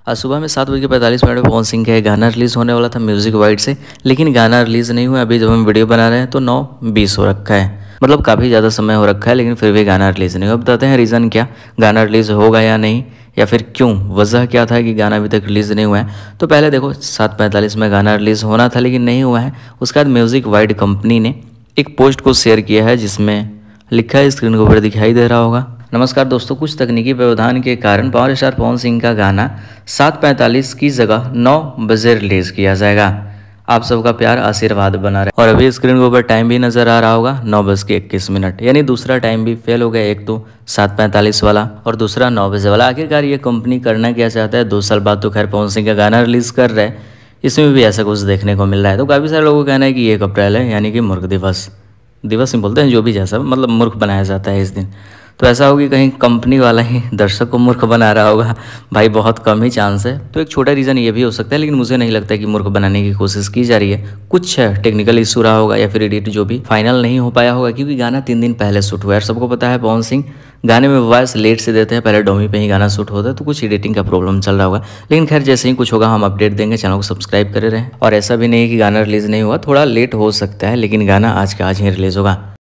आज सुबह में 7:45 पवन सिंह का गाना रिलीज़ होने वाला था म्यूज़िक वाइड से, लेकिन गाना रिलीज़ नहीं हुआ। अभी जब हम वीडियो बना रहे हैं तो 9:20 हो रखा है, मतलब काफ़ी ज़्यादा समय हो रखा है, लेकिन फिर भी गाना रिलीज़ नहीं हुआ। बताते हैं रीज़न क्या, गाना रिलीज़ होगा या नहीं, या फिर क्यों, वजह क्या था कि गाना अभी तक रिलीज़ नहीं हुआ है। तो पहले देखो 7:45 में गाना रिलीज़ होना था लेकिन नहीं हुआ है। उसके बाद म्यूज़िक वाइड कंपनी ने एक पोस्ट को शेयर किया है जिसमें लिखा है, स्क्रीन के ऊपर दिखाई दे रहा होगा। नमस्कार दोस्तों, कुछ तकनीकी व्यवधान के कारण पावर स्टार पवन सिंह का गाना 7:45 की जगह 9 बजे रिलीज़ किया जाएगा। आप सबका प्यार आशीर्वाद बना रहे। और अभी स्क्रीन के ऊपर टाइम भी नज़र आ रहा होगा 9:21, यानी दूसरा टाइम भी फेल हो गया। एक तो 7:45 वाला और दूसरा 9 बजे वाला। आखिरकार ये कंपनी करना क्या चाहता है? 2 साल बाद तो खैर पवन सिंह का गाना रिलीज़ कर रहे हैं, इसमें भी ऐसा कुछ देखने को मिल रहा है। तो काफ़ी सारे लोगों का कहना है कि 1 अप्रैल है, यानी कि मूर्ख दिवस ही बोलते हैं, जो भी जैसा मतलब मूर्ख बनाया जाता है इस दिन। तो ऐसा होगी कहीं कंपनी वाला ही दर्शक को मूर्ख बना रहा होगा। भाई बहुत कम ही चांस है। तो एक छोटा रीज़न ये भी हो सकता है, लेकिन मुझे नहीं लगता कि मूर्ख बनाने की कोशिश की जा रही है। कुछ टेक्निकल इशू रहा होगा या फिर एडिट जो भी फाइनल नहीं हो पाया होगा, क्योंकि गाना 3 दिन पहले शूट हुआ है। सबको पता है पवन सिंह गाने में वॉइस लेट से देते हैं, पहले डोमी पे ही गाना शूट होता है, तो कुछ एडिटिंग का प्रॉब्लम चल रहा होगा। लेकिन खैर जैसे ही कुछ होगा हम अपडेट देंगे। चैनल को सब्सक्राइब करे रहें। और ऐसा भी नहीं कि गाना रिलीज़ नहीं हुआ, थोड़ा लेट हो सकता है, लेकिन गाना आज का आज ही रिलीज़ होगा।